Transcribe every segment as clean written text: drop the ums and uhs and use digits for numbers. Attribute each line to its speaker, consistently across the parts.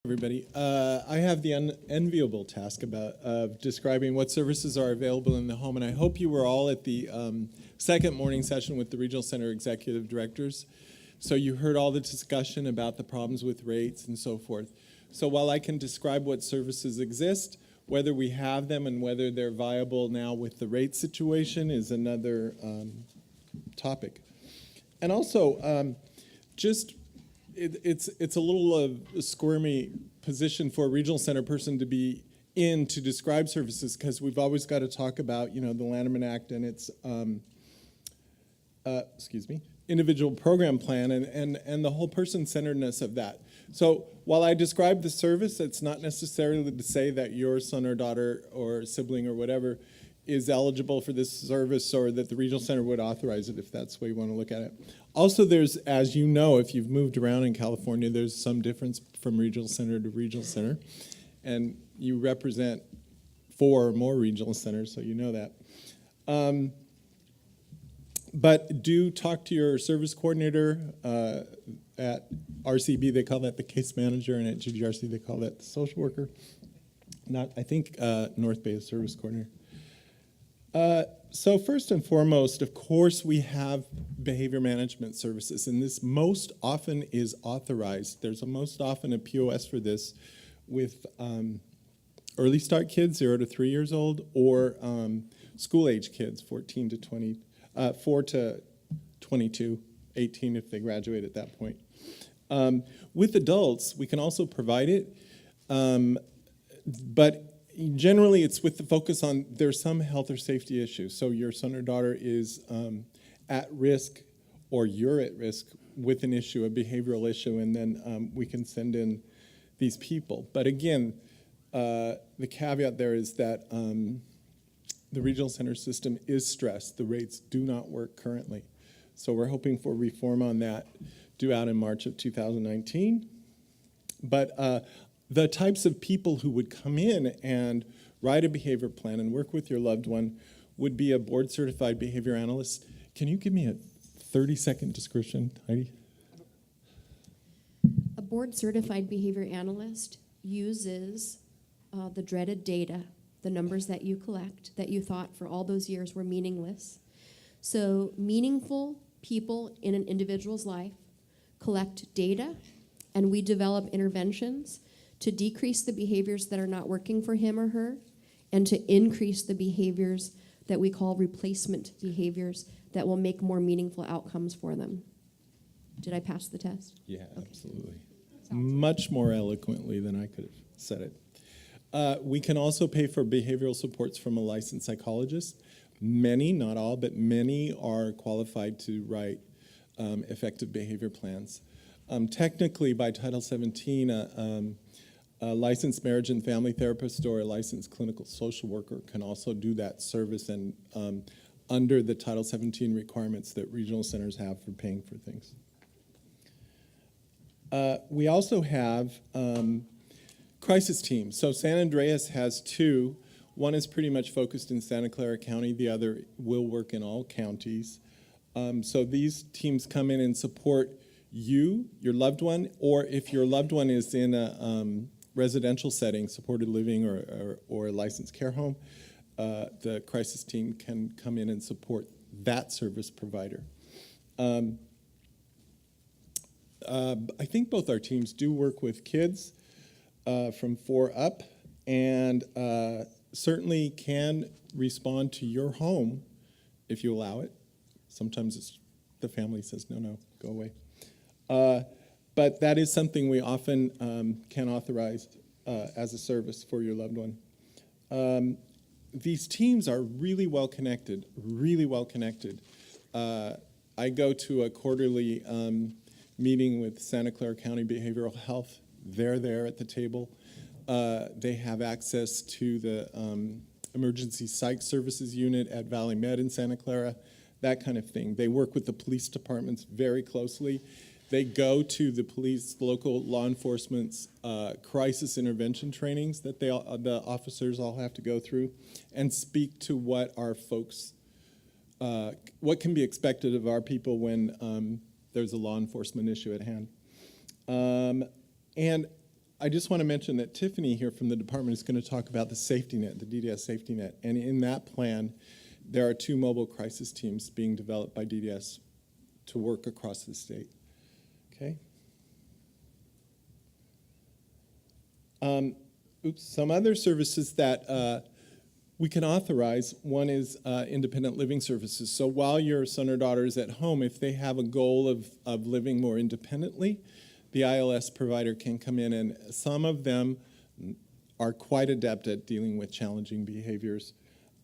Speaker 1: Everybody, I have the unenviable task of describing what services are available in the home, and I hope you were all at the second morning session with the Regional Center Executive Directors. So you heard all the discussion about the problems with rates and so forth. So while I can describe what services exist, whether we have them and whether they're viable now with the rate situation is another topic. And also, it's a little a squirmy position for a regional center person to be in to describe services, because we've always got to talk about, the Lanterman Act and its individual program plan and the whole person-centeredness of that. So while I describe the service, it's not necessarily to say that your son or daughter or sibling or whatever is eligible for this service, or that the regional center would authorize it, if that's the way you want to look at it. Also, there's, as you know, if you've moved around in California, there's some difference from regional center to regional center. And you represent 4 or more regional centers, so you know that. But do talk to your service coordinator. At RCB, they call that the case manager, and at GGRC, they call that the social worker. North Bay is service coordinator. So first and foremost, of course, we have behavior management services, and this most often is authorized. There's most often a POS for this with early start kids, 0 to 3 years old, or school-age kids, 4 to 22, 18 if they graduate at that point. With adults, we can also provide it, but generally, it's with the focus on there's some health or safety issue. So your son or daughter is at risk, or you're at risk with an issue, a behavioral issue, and then we can send in these people. But again, the caveat there is that the regional center system is stressed. The rates do not work currently. So we're hoping for reform on that, due out in March of 2019. But the types of people who would come in and write a behavior plan and work with your loved one would be a board-certified behavior analyst. Can you give me a 30-second description, Heidi?
Speaker 2: A board-certified behavior analyst uses the dreaded data, the numbers that you collect, that you thought for all those years were meaningless. So meaningful people in an individual's life collect data, and we develop interventions to decrease the behaviors that are not working for him or her, and to increase the behaviors that we call replacement behaviors that will make more meaningful outcomes for them. Did I pass the test?
Speaker 1: Yeah, okay. Absolutely. Much more eloquently than I could have said it. We can also pay for behavioral supports from a licensed psychologist. Many, not all, but many are qualified to write effective behavior plans. Technically, by Title 17, a licensed marriage and family therapist or a licensed clinical social worker can also do that service, and under the Title 17 requirements that regional centers have for paying for things. We also have crisis teams. So San Andreas has 2. One is pretty much focused in Santa Clara County. The other will work in all counties. So these teams come in and support you, your loved one, or if your loved one is in a residential setting, supported living or a licensed care home, the crisis team can come in and support that service provider. I think both our teams do work with kids from 4 up, and certainly can respond to your home if you allow it. Sometimes the family says, no, go away. But that is something we often can authorize as a service for your loved one. These teams are really well connected, I go to a quarterly meeting with Santa Clara County Behavioral Health. They're there at the table. They have access to the emergency psych services unit at Valley Med in Santa Clara, that kind of thing. They work with the police departments very closely. They go to the police, local law enforcement's crisis intervention trainings that the officers all have to go through, and speak to what our folks, what can be expected of our people when there's a law enforcement issue at hand. And I just want to mention that Tiffani here from the department is going to talk about the safety net, the DDS safety net. And in that plan, there are 2 mobile crisis teams being developed by DDS to work across the state. Okay? Some other services that we can authorize. One is independent living services. So while your son or daughter is at home, if they have a goal of living more independently, the ILS provider can come in, and some of them are quite adept at dealing with challenging behaviors.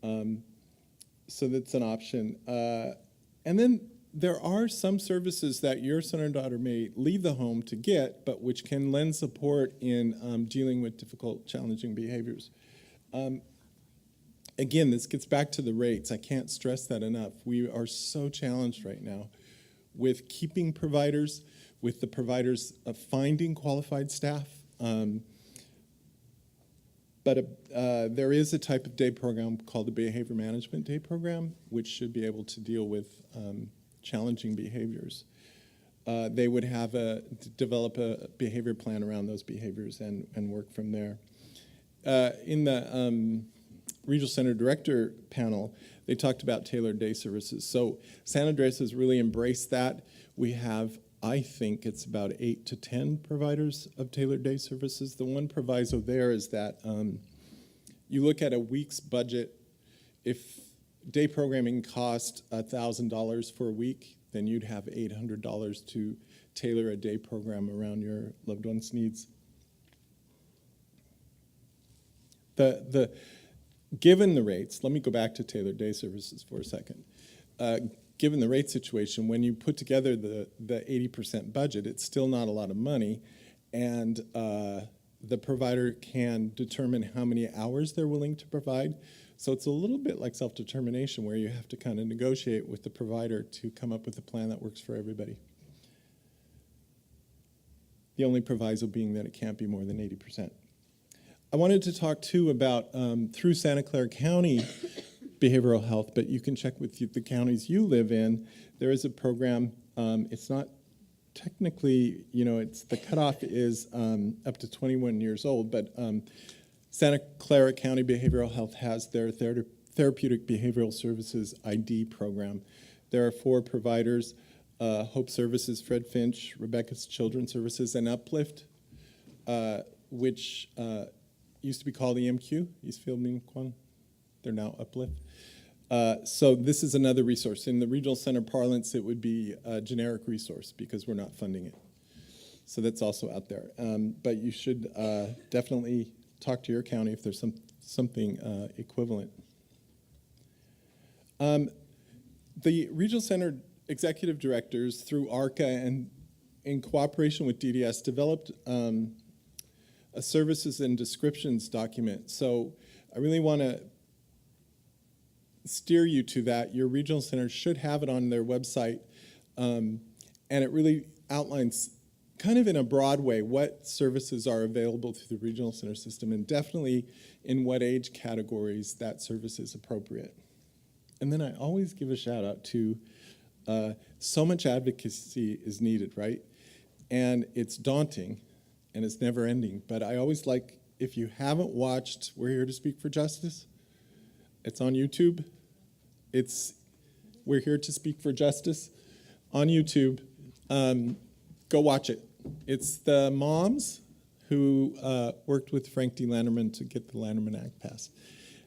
Speaker 1: So that's an option. And then there are some services that your son or daughter may leave the home to get, but which can lend support in dealing with difficult, challenging behaviors. Again, this gets back to the rates. I can't stress that enough. We are so challenged right now with keeping providers, with the providers finding qualified staff. But there is a type of day program called the Behavior Management Day Program, which should be able to deal with challenging behaviors. They would have develop a behavior plan around those behaviors and work from there. In the Regional Center Director panel, they talked about tailored day services. So San Andres has really embraced that. We have, I think it's about 8 to 10 providers of tailored day services. The one proviso there is that you look at a week's budget. If day programming cost $1,000 for a week, then you'd have $800 to tailor a day program around your loved one's needs. Given the rates, let me go back to tailored day services for a second. Given the rate situation, when you put together the 80% budget, it's still not a lot of money, and the provider can determine how many hours they're willing to provide. So it's a little bit like self-determination, where you have to kind of negotiate with the provider to come up with a plan that works for everybody. The only proviso being that it can't be more than 80%. I wanted to talk too about, through Santa Clara County Behavioral Health, but you can check with the counties you live in. There is a program, it's not technically, it's the cutoff is up to 21 years old, but Santa Clara County Behavioral Health has their Therapeutic Behavioral Services ID program. There are 4 providers, Hope Services, Fred Finch, Rebecca's Children's Services, and Uplift, which used to be called EMQ, Eastfield Min Kwang. They're now Uplift. So this is another resource. In the regional center parlance, it would be a generic resource because we're not funding it. So that's also out there. But you should definitely talk to your county if there's something equivalent. The regional center executive directors, through ARCA and in cooperation with DDS, developed a services and descriptions document. So I really want to steer you to that. Your regional centers should have it on their website, and it really outlines kind of in a broad way what services are available through the regional center system, and definitely in what age categories that service is appropriate. And then I always give a shout out to so much advocacy is needed, right? And it's daunting and it's never ending, but I always like, if you haven't watched We're Here to Speak for Justice, it's on YouTube. It's We're Here to Speak for Justice on YouTube. Go watch it. It's the moms who worked with Frank D. Landerman to get the Landerman Act passed.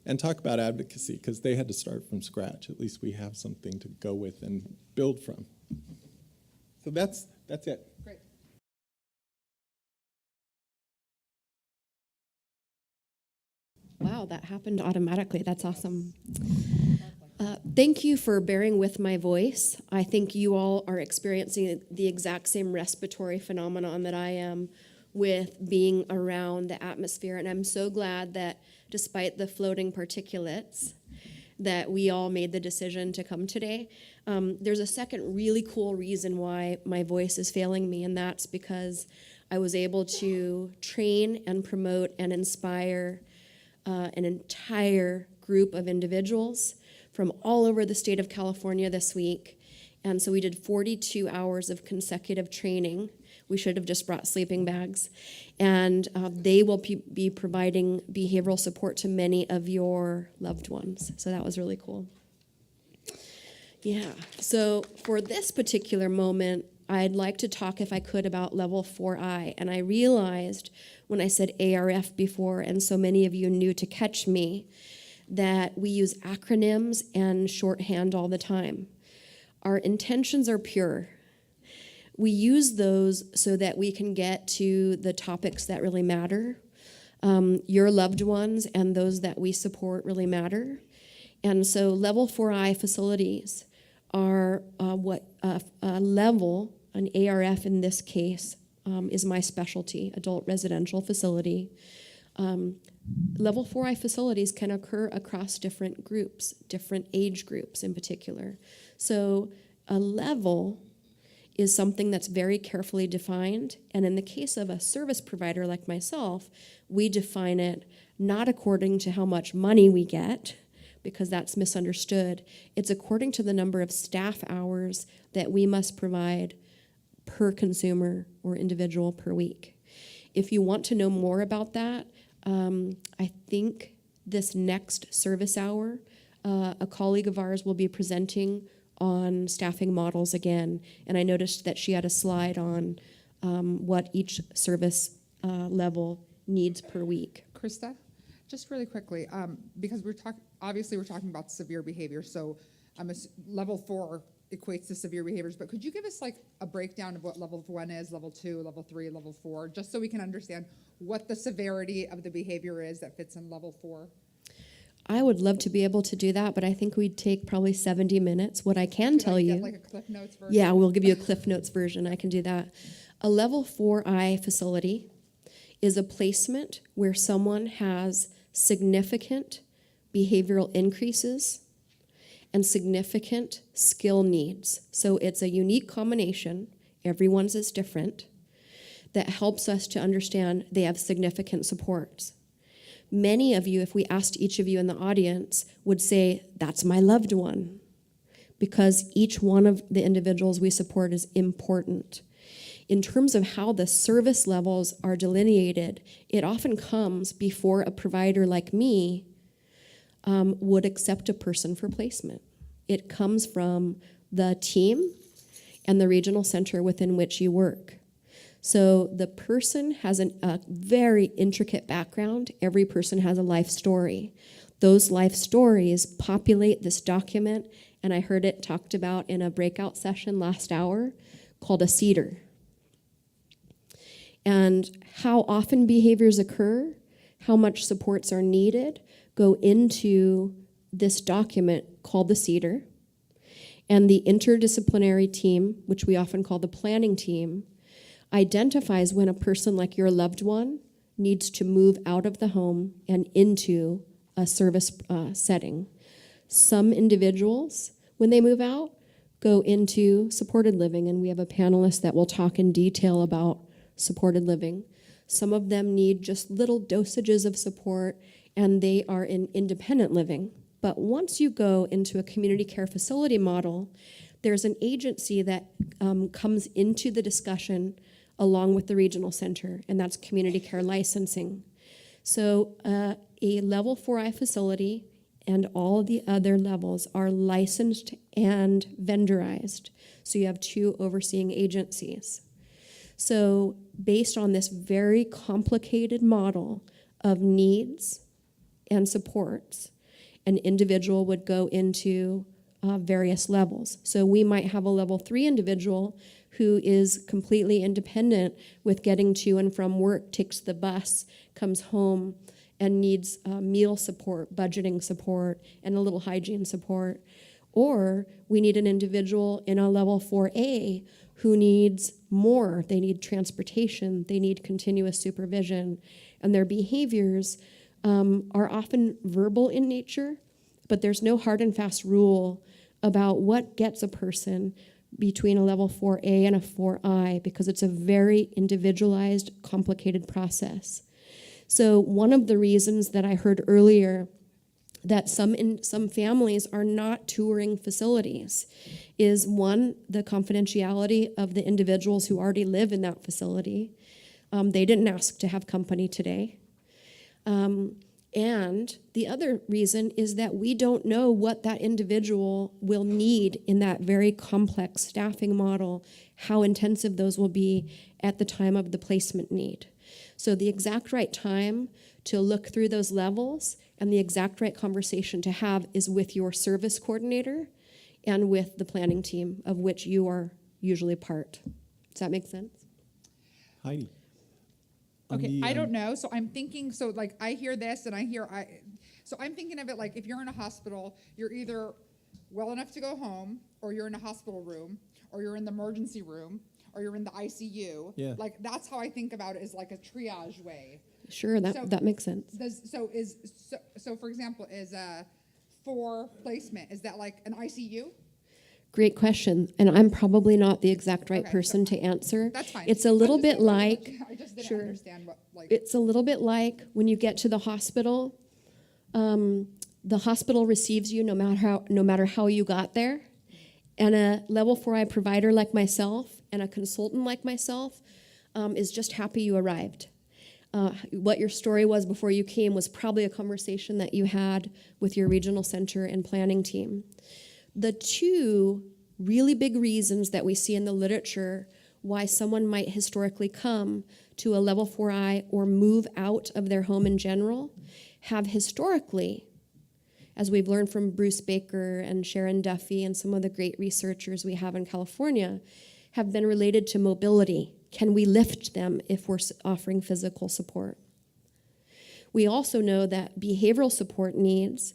Speaker 1: And talk about advocacy, because they had to start from scratch. At least we have something to go with and build from. So that's it.
Speaker 2: Great. Wow, that happened automatically. That's awesome. Thank you for bearing with my voice. I think you all are experiencing the exact same respiratory phenomenon that I am with being around the atmosphere. And I'm so glad that despite the floating particulates, that we all made the decision to come today. There's a second really cool reason why my voice is failing me, and that's because I was able to train and promote and inspire an entire group of individuals from all over the state of California this week. And so we did 42 hours of consecutive training. We should have just brought sleeping bags. And they will be providing behavioral support to many of your loved ones. So that was really cool. Yeah, so for this particular moment, I'd like to talk, if I could, about level 4I. And I realized when I said ARF before, and so many of you knew to catch me, that we use acronyms and shorthand all the time. Our intentions are pure. We use those so that we can get to the topics that really matter. Your loved ones and those that we support really matter. And so level 4I facilities are a level, an ARF in this case, is my specialty, adult residential facility. Level 4I facilities can occur across different groups, different age groups in particular. So a level is something that's very carefully defined, and in the case of a service provider like myself, we define it not according to how much money we get, because that's misunderstood. It's according to the number of staff hours that we must provide per consumer or individual per week. If you want to know more about that, I think this next service hour, a colleague of ours will be presenting on staffing models again, and I noticed that she had a slide on what each service level needs per week.
Speaker 3: Krista, just really quickly, because we're talking about severe behavior, so level 4 equates to severe behaviors, but could you give us like a breakdown of what level 1 is, level 2, level 3, level 4, just so we can understand what the severity of the behavior is that fits in level 4? I
Speaker 2: would love to be able to do that, but I think we'd take probably 70 minutes. What I can tell you...
Speaker 3: like a Cliff Notes version?
Speaker 2: Yeah, we'll give you a Cliff Notes version. I can do that. A level 4I facility is a placement where someone has significant behavioral increases and significant skill needs. So it's a unique combination, everyone's is different, that helps us to understand they have significant supports. Many of you, if we asked each of you in the audience, would say, that's my loved one, because each one of the individuals we support is important. In terms of how the service levels are delineated, it often comes before a provider like me would accept a person for placement. It comes from the team and the regional center within which you work. So the person has a very intricate background. Every person has a life story. Those life stories populate this document, and I heard it talked about in a breakout session last hour called a CEDAR. And how often behaviors occur, how much supports are needed, go into this document called the CEDAR. And the interdisciplinary team, which we often call the planning team, identifies when a person like your loved one needs to move out of the home and into a service setting. Some individuals, when they move out, go into supported living, and we have a panelist that will talk in detail about supported living. Some of them need just little dosages of support, and they are in independent living. But once you go into a community care facility model, there's an agency that comes into the discussion along with the regional center, and that's community care licensing. So a level 4I facility and all of the other levels are licensed and vendorized. So you have 2 overseeing agencies. So based on this very complicated model of needs and supports, an individual would go into various levels. So we might have a level 3 individual who is completely independent with getting to and from work, takes the bus, comes home, and needs meal support, budgeting support, and a little hygiene support. Or we need an individual in a level 4A who needs more. They need transportation, they need continuous supervision, and their behaviors are often verbal in nature, but there's no hard and fast rule about what gets a person between a level 4A and a 4I, because it's a very individualized, complicated process. So one of the reasons that I heard earlier that some families are not touring facilities is, one, the confidentiality of the individuals who already live in that facility. They didn't ask to have company today. And the other reason is that we don't know what that individual will need in that very complex staffing model, how intensive those will be at the time of the placement need. So the exact right time to look through those levels and the exact right conversation to have is with your service coordinator and with the planning team, of which you are usually part. Does that make sense?
Speaker 1: Heidi.
Speaker 3: Okay, I don't know. So I'm thinking, so like I hear this and so I'm thinking of it like if you're in a hospital, you're either well enough to go home, or you're in a hospital room, or you're in the emergency room, or you're in the ICU.
Speaker 1: Yeah.
Speaker 3: Like that's how I think about it, is like a triage way.
Speaker 2: Sure, that makes sense.
Speaker 3: So for example, for placement, is that like an ICU?
Speaker 2: Great question, and I'm probably not the exact right
Speaker 3: Okay,
Speaker 2: person
Speaker 3: so
Speaker 2: to answer.
Speaker 3: That's fine.
Speaker 2: It's a little bit
Speaker 3: I
Speaker 2: like,
Speaker 3: just didn't
Speaker 2: sure.
Speaker 3: understand what, like.
Speaker 2: It's a little bit like when you get to the hospital. The hospital receives you no matter how you got there, and a level 4I provider like myself and a consultant like myself is just happy you arrived. What your story was before you came was probably a conversation that you had with your regional center and planning team. The two really big reasons that we see in the literature why someone might historically come to a level 4I or move out of their home in general have historically, as we've learned from Bruce Baker and Sharon Duffy and some of the great researchers we have in California, have been related to mobility. Can we lift them if we're offering physical support? We also know that behavioral support needs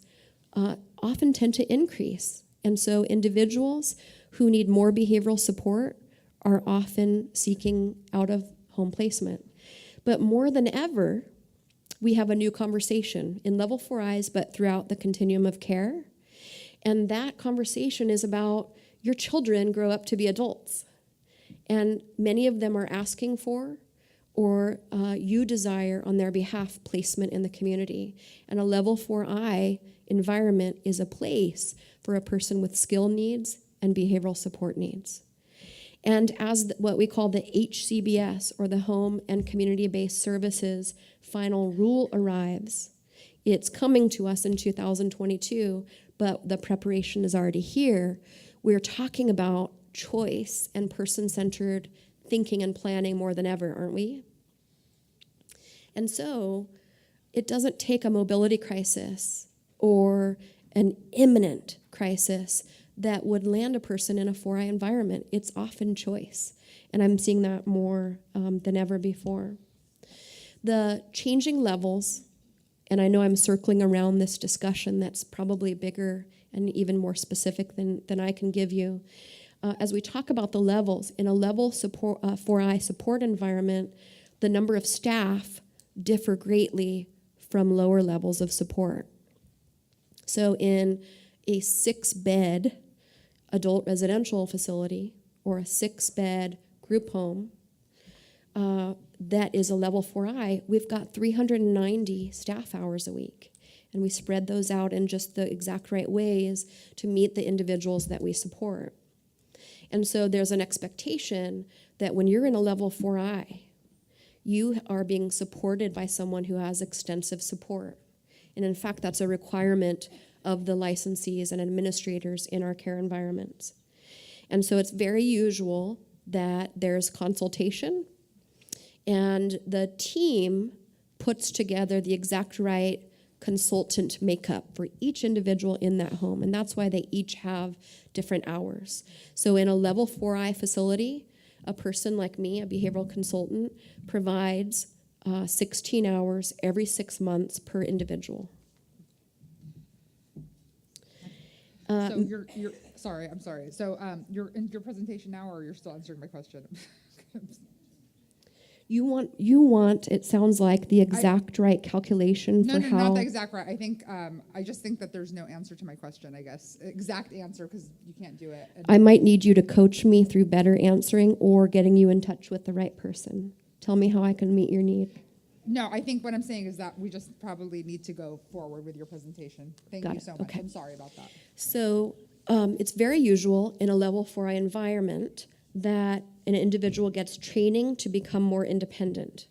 Speaker 2: often tend to increase. And so individuals who need more behavioral support are often seeking out-of-home placement. But more than ever, we have a new conversation in level 4Is, but throughout the continuum of care. And that conversation is about your children grow up to be adults. And many of them are asking for, or you desire on their behalf, placement in the community. And a level 4I environment is a place for a person with skill needs and behavioral support needs. And as what we call the HCBS, or the Home and Community-Based Services final rule arrives, it's coming to us in 2022, but the preparation is already here. We're talking about choice and person-centered thinking and planning more than ever, aren't we? And so it doesn't take a mobility crisis or an imminent crisis that would land a person in a 4I environment. It's often choice, and I'm seeing that more than ever before. The changing levels, and I know I'm circling around this discussion that's probably bigger and even more specific than I can give you. As we talk about the levels, in a level 4I support environment, the number of staff differ greatly from lower levels of support. So in a 6-bed adult residential facility or a 6-bed group home that is a level 4I, we've got 390 staff hours a week. And we spread those out in just the exact right ways to meet the individuals that we support. And so there's an expectation that when you're in a level 4I, you are being supported by someone who has extensive support. And in fact, that's a requirement of the licensees and administrators in our care environments. And so it's very usual that there's consultation, and the team puts together the exact right consultant makeup for each individual in that home, and that's why they each have different hours. So in a level 4I facility, a person like me, a behavioral consultant, provides 16 hours every 6 months per individual.
Speaker 3: So you're sorry, I'm sorry. So you're in your presentation now, or you're still answering my question?
Speaker 2: You want, it sounds like, the exact right calculation for how...
Speaker 3: No, not the exact right. I think, I just think that there's no answer to my question, I guess. Exact answer, because you can't do it.
Speaker 2: I might need you to coach me through better answering or getting you in touch with the right person. Tell me how I can meet your need.
Speaker 3: No, I think what I'm saying is that we just probably need to go forward with your presentation. Thank
Speaker 2: Got
Speaker 3: you
Speaker 2: it.
Speaker 3: so much.
Speaker 2: Okay.
Speaker 3: I'm sorry about that.
Speaker 2: So it's very usual in a level 4I environment that an individual gets training to become more independent.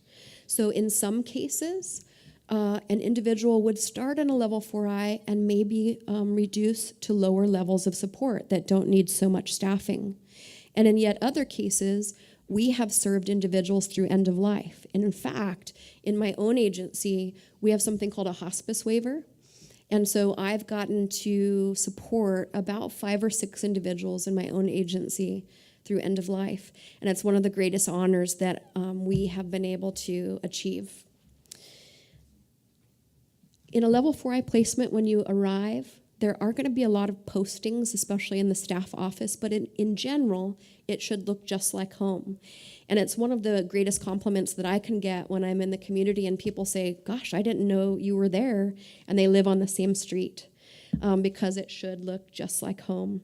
Speaker 2: So in some cases, an individual would start in a level 4I and maybe reduce to lower levels of support that don't need so much staffing. And in yet other cases, we have served individuals through end of life. And in fact, in my own agency, we have something called a hospice waiver. And so I've gotten to support about 5 or 6 individuals in my own agency through end of life. And it's one of the greatest honors that we have been able to achieve. In a level 4I placement, when you arrive, there are going to be a lot of postings, especially in the staff office, but in general, it should look just like home. And it's one of the greatest compliments that I can get when I'm in the community and people say, gosh, I didn't know you were there, and they live on the same street, because it should look just like home.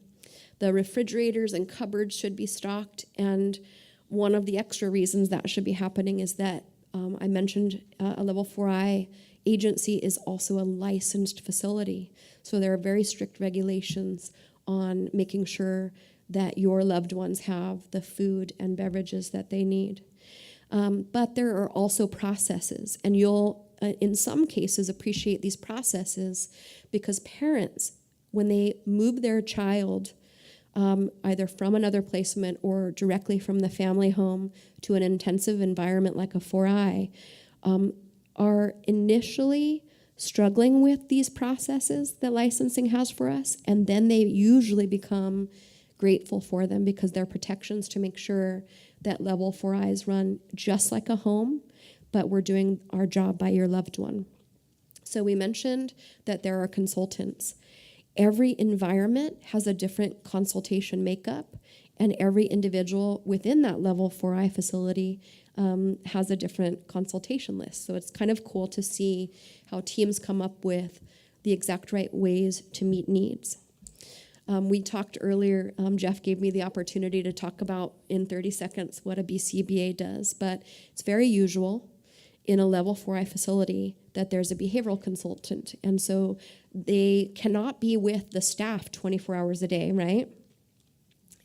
Speaker 2: The refrigerators and cupboards should be stocked, and one of the extra reasons that should be happening is that I mentioned a level 4I agency is also a licensed facility. So there are very strict regulations on making sure that your loved ones have the food and beverages that they need. But there are also processes, and you'll, in some cases, appreciate these processes because parents, when they move their child either from another placement or directly from the family home to an intensive environment like a 4I, are initially struggling with these processes that licensing has for us, and then they usually become grateful for them because they're protections to make sure that level 4Is run just like a home, but we're doing our job by your loved one. So we mentioned that there are consultants. Every environment has a different consultation makeup, and every individual within that level 4I facility has a different consultation list. So it's kind of cool to see how teams come up with the exact right ways to meet needs. We talked earlier, Jeff gave me the opportunity to talk about in 30 seconds what a BCBA does, but it's very usual in a level 4I facility that there's a behavioral consultant. And so they cannot be with the staff 24 hours a day, right?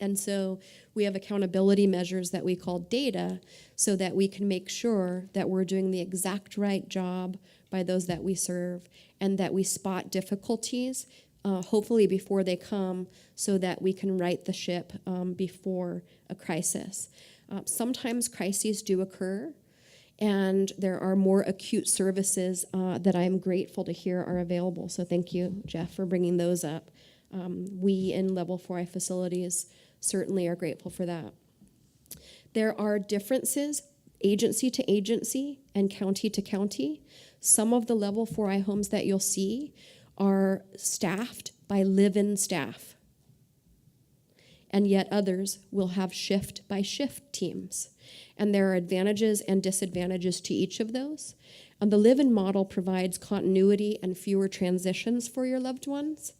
Speaker 2: And so we have accountability measures that we call data so that we can make sure that we're doing the exact right job by those that we serve and that we spot difficulties, hopefully before they come, so that we can right the ship before a crisis. Sometimes crises do occur, and there are more acute services that I'm grateful to hear are available. So thank you, Jeff, for bringing those up. We in level 4I facilities certainly are grateful for that. There are differences agency to agency and county to county. Some of the level 4I homes that you'll see are staffed by live-in staff, and yet others will have shift-by-shift teams. And there are advantages and disadvantages to each of those. And the live-in model provides continuity and fewer transitions for your loved ones.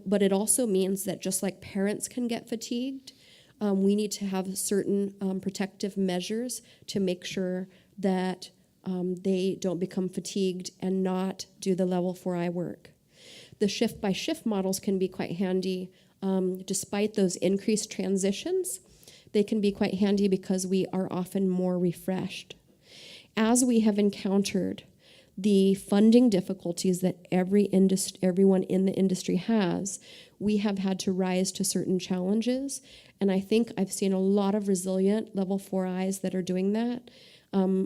Speaker 2: But it also means that just like parents can get fatigued, we need to have certain protective measures to make sure that they don't become fatigued and not do the level 4I work. The shift-by-shift models can be quite handy. Despite those increased transitions, they can be quite handy because we are often more refreshed. As we have encountered the funding difficulties that everyone in the industry has, we have had to rise to certain challenges. And I think I've seen a lot of resilient level 4Is that are doing that.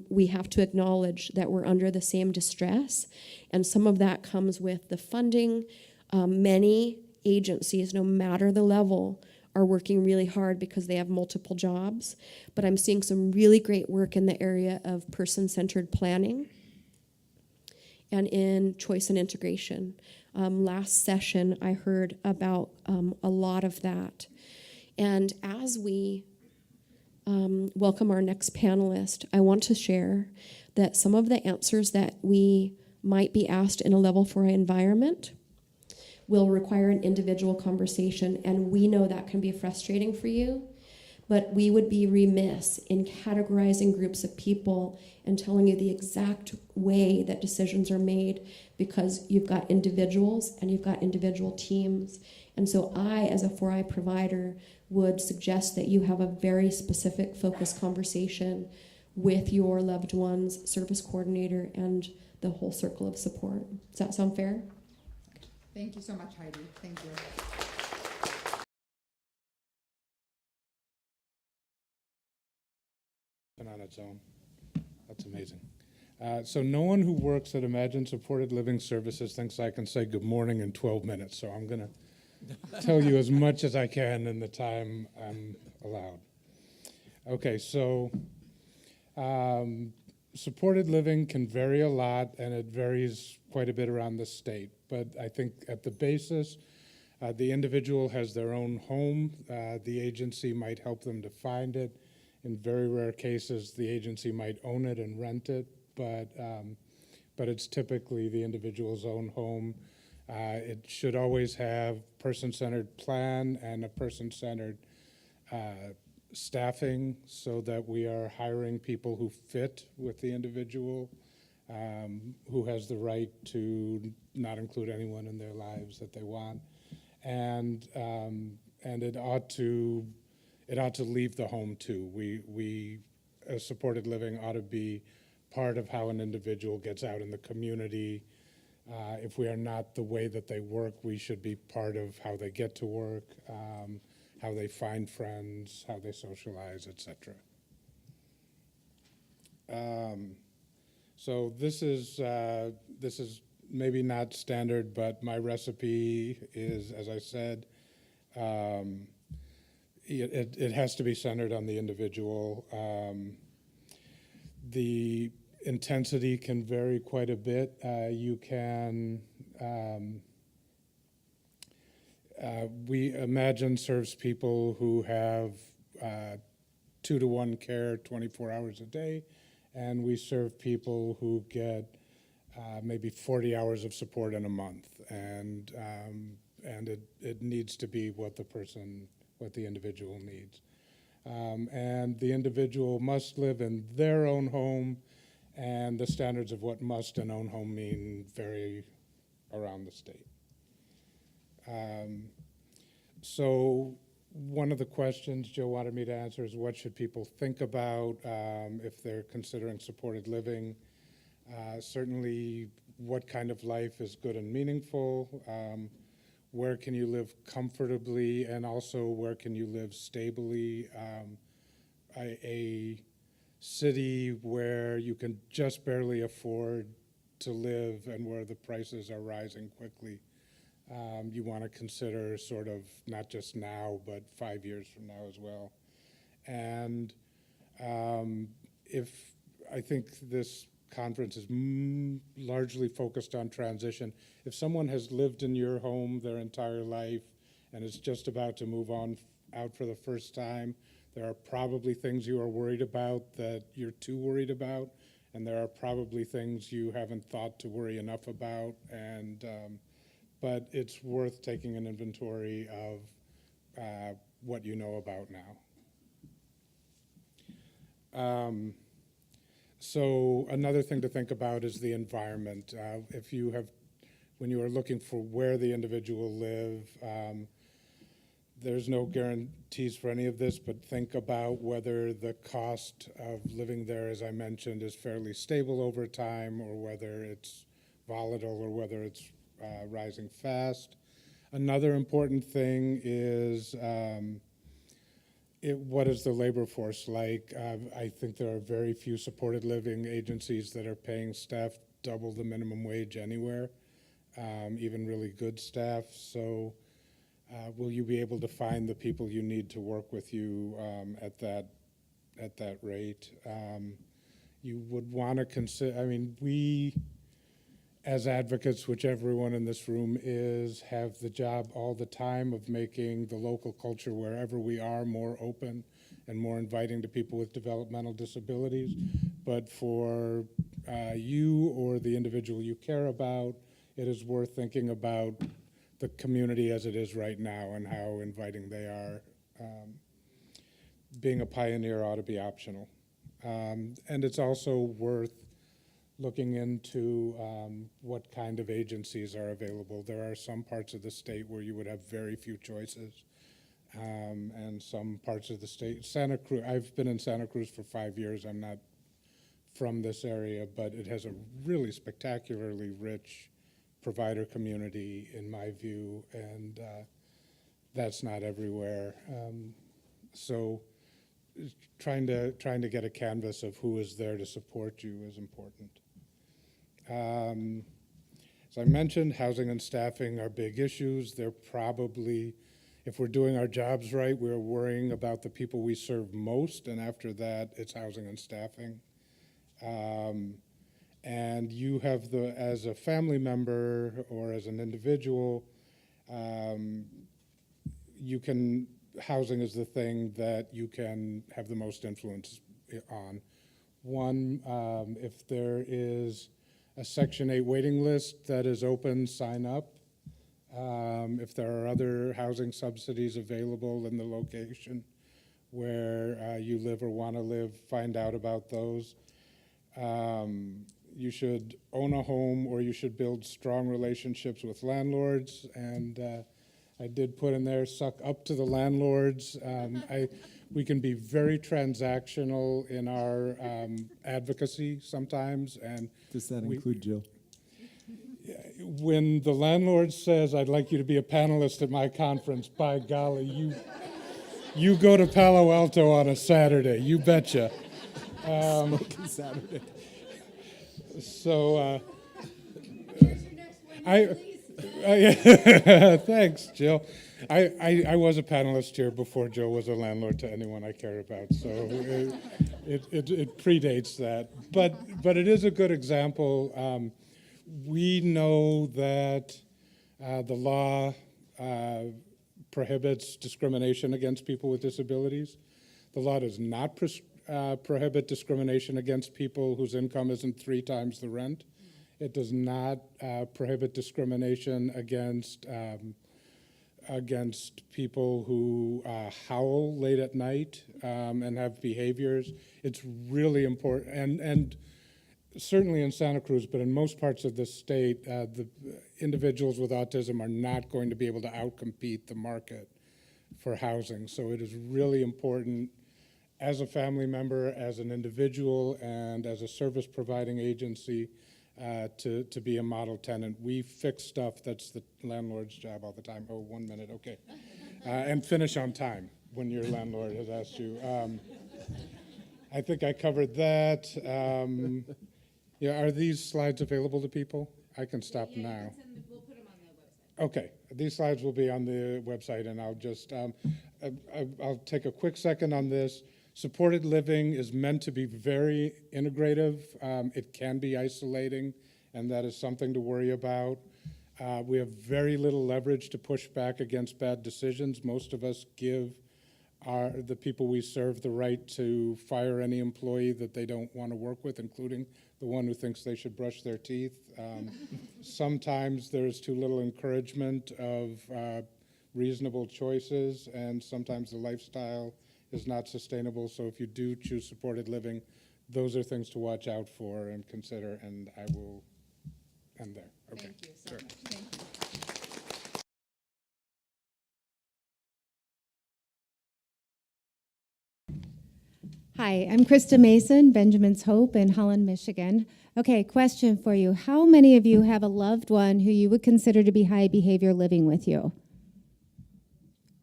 Speaker 2: We have to acknowledge that we're under the same distress. And some of that comes with the funding. Many agencies, no matter the level, are working really hard because they have multiple jobs. But I'm seeing some really great work in the area of person-centered planning and in choice and integration. Last session, I heard about a lot of that. And as we welcome our next panelist, I want to share that some of the answers that we might be asked in a level 4I environment will require an individual conversation, and we know that can be frustrating for you. But we would be remiss in categorizing groups of people and telling you the exact way that decisions are made, because you've got individuals and you've got individual teams. And so I, as a 4I provider, would suggest that you have a very specific focused conversation with your loved one's service coordinator and the whole circle of support. Does that sound fair?
Speaker 3: Thank you so much, Heidi. Thank you.
Speaker 4: On its own. That's amazing. So no one who works at Imagine Supported Living Services thinks I can say good morning in 12 minutes, so I'm going to tell you as much as I can in the time I'm allowed. Okay, so supported living can vary a lot, and it varies quite a bit around the state. But I think at the basis, the individual has their own home. The agency might help them to find it. In very rare cases, the agency might own it and rent it, but it's typically the individual's own home. It should always have person-centered plan and a person-centered staffing, so that we are hiring people who fit with the individual, who has the right to not include anyone in their lives that they want, and it ought to leave the home too. We supported living ought to be part of how an individual gets out in the community. If we are not the way that they work, we should be part of how they get to work, how they find friends, how they socialize, etc. So this is maybe not standard, but my recipe is, as I said, it has to be centered on the individual. The intensity can vary quite a bit. We Imagine serves people who have 2-to-1 care 24 hours a day, and we serve people who get maybe 40 hours of support in a month, and it needs to be what the individual needs. And the individual must live in their own home, and the standards of what must and own home mean vary around the state. So one of the questions Joe wanted me to answer is, what should people think about if they're considering supported living? Certainly, what kind of life is good and meaningful? Where can you live comfortably, and also where can you live stably? A city where you can just barely afford to live and where the prices are rising quickly. You want to consider sort of not just now, but 5 years from now as well. And I think this conference is largely focused on transition. If someone has lived in your home their entire life and is just about to move on out for the first time, there are probably things you are worried about that you're too worried about, and there are probably things you haven't thought to worry enough about, but it's worth taking an inventory of what you know about now. So another thing to think about is the environment. When you are looking for where the individual live, there's no guarantees for any of this, but think about whether the cost of living there, as I mentioned, is fairly stable over time, or whether it's volatile, or whether it's rising fast. Another important thing is what is the labor force like? I think there are very few supported living agencies that are paying staff double the minimum wage anywhere, even really good staff. So will you be able to find the people you need to work with you at that rate? You would want to consider, we as advocates, which everyone in this room is, have the job all the time of making the local culture wherever we are more open and more inviting to people with developmental disabilities. But for you or the individual you care about, it is worth thinking about the community as it is right now and how inviting they are. being a pioneer ought to be optional. And it's also worth looking into what kind of agencies are available. There are some parts of the state where you would have very few choices, and some parts of the state. Santa Cruz, I've been in Santa Cruz for 5 years. I'm not from this area, but it has a really spectacularly rich provider community, in my view, and that's not everywhere. So trying to get a canvas of who is there to support you is important. As I mentioned, housing and staffing are big issues. They're probably, if we're doing our jobs right, we're worrying about the people we serve most, and after that, it's housing and staffing. And you have as a family member or as an individual, housing is the thing that you can have the most influence on. One, if there is a Section 8 waiting list that is open, sign up. If there are other housing subsidies available in the location where you live or want to live, find out about those. You should own a home, or you should build strong relationships with landlords, and I did put in there, suck up to the landlords. We can be very transactional in our advocacy sometimes, and
Speaker 5: Does that include Jill?
Speaker 4: when the landlord says, "I'd like you to be a panelist at my conference," by golly, you go to Palo Alto on a Saturday, you betcha.
Speaker 5: Smoking Saturday.
Speaker 4: So, thanks, Jill. I was a panelist here before Jill was a landlord to anyone I care about, so it predates that. But it is a good example. We know that the law prohibits discrimination against people with disabilities. The law does not prohibit discrimination against people whose income isn't 3 times the rent. It does not prohibit discrimination against people who howl late at night and have behaviors. It's really important, and certainly in Santa Cruz, but in most parts of the state, the individuals with autism are not going to be able to outcompete the market for housing. So it is really important as a family member, as an individual, and as a service providing agency to be a model tenant. We fix stuff that's the landlord's job all the time. Oh, 1 minute, okay. And finish on time when your landlord has asked you. I think I covered that. Yeah, are these slides available to people? I can stop now.
Speaker 6: We'll put them on the website.
Speaker 4: Okay, these slides will be on the website, and I'll just, I'll take a quick second on this. Supported living is meant to be very integrative. It can be isolating, and that is something to worry about. We have very little leverage to push back against bad decisions. Most of us give the people we serve the right to fire any employee that they don't want to work with, including the one who thinks they should brush their teeth. Sometimes there's too little encouragement of reasonable choices, and sometimes the lifestyle is not sustainable. So if you do choose supported living, those are things to watch out for and consider, and I will end there. Okay.
Speaker 3: Thank you so much. Thank you.
Speaker 6: Hi, I'm Krista Mason, Benjamin's Hope in Holland, Michigan. Okay, question for you. How many of you have a loved one who you would consider to be high behavior living with you?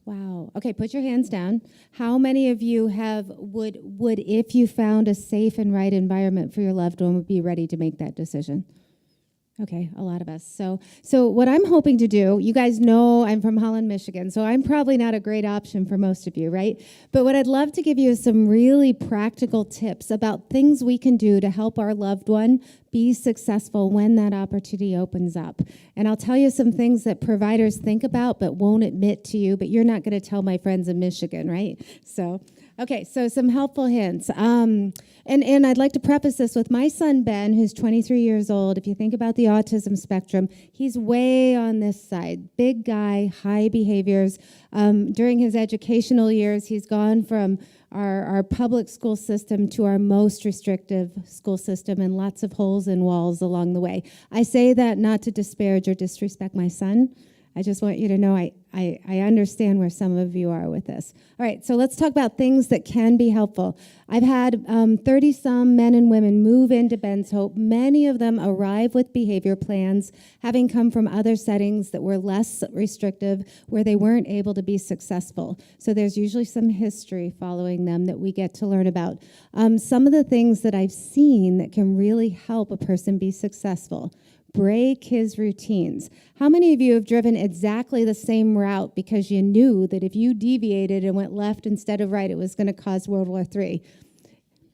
Speaker 6: Wow. Okay, put your hands down. How many of you would if you found a safe and right environment for your loved one, would be ready to make that decision? Okay, a lot of us. So what I'm hoping to do, you guys know I'm from Holland, Michigan, so I'm probably not a great option for most of you, right? But what I'd love to give you is some really practical tips about things we can do to help our loved one be successful when that opportunity opens up. And I'll tell you some things that providers think about but won't admit to you, but you're not going to tell my friends in Michigan, right? So, okay, so some helpful hints. And I'd like to preface this with my son, Ben, who's 23 years old. If you think about the autism spectrum, he's way on this side. Big guy, high behaviors. During his educational years, he's gone from our public school system to our most restrictive school system, and lots of holes in walls along the way. I say that not to disparage or disrespect my son. I just want you to know I understand where some of you are with this. All right, so let's talk about things that can be helpful. I've had 30-some men and women move into Ben's Hope. Many of them arrive with behavior plans, having come from other settings that were less restrictive, where they weren't able to be successful. So there's usually some history following them that we get to learn about. Some of the things that I've seen that can really help a person be successful: break his routines. How many of you have driven exactly the same route because you knew that if you deviated and went left instead of right, it was going to cause World War III?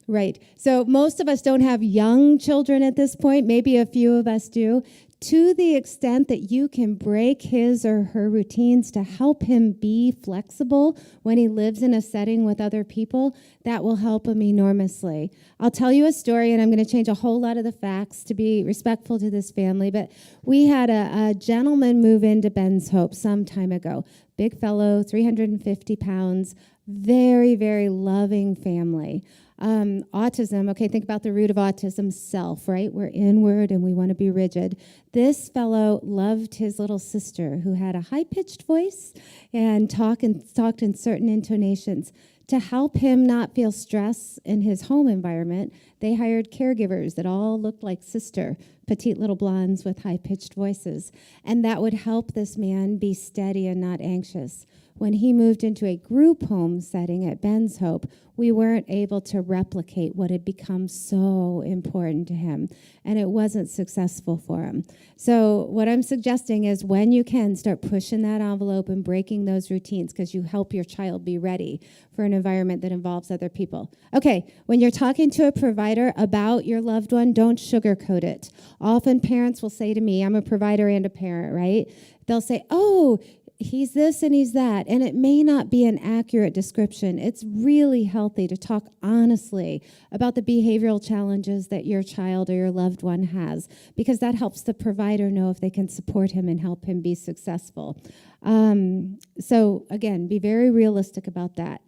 Speaker 6: Right. So most of us don't have young children at this point. Maybe a few of us do. To the extent that you can break his or her routines to help him be flexible when he lives in a setting with other people, that will help him enormously. I'll tell you a story, and I'm going to change a whole lot of the facts to be respectful to this family, but we had a gentleman move into Ben's Hope some time ago. Big fellow, 350 pounds, very, very loving family. Autism, okay, think about the root of autism, self, right? We're inward and we want to be rigid. This fellow loved his little sister, who had a high-pitched voice and talked in certain intonations. To help him not feel stress in his home environment, they hired caregivers that all looked like sister, petite little blondes with high-pitched voices. And that would help this man be steady and not anxious. When he moved into a group home setting at Ben's Hope, we weren't able to replicate what had become so important to him, and it wasn't successful for him. So what I'm suggesting is, when you can, start pushing that envelope and breaking those routines, because you help your child be ready for an environment that involves other people. Okay, when you're talking to a provider about your loved one, don't sugarcoat it. Often parents will say to me, I'm a provider and a parent, right? They'll say, oh, he's this and he's that, and it may not be an accurate description. It's really healthy to talk honestly about the behavioral challenges that your child or your loved one has, because that helps the provider know if they can support him and help him be successful. So again, be very realistic about that.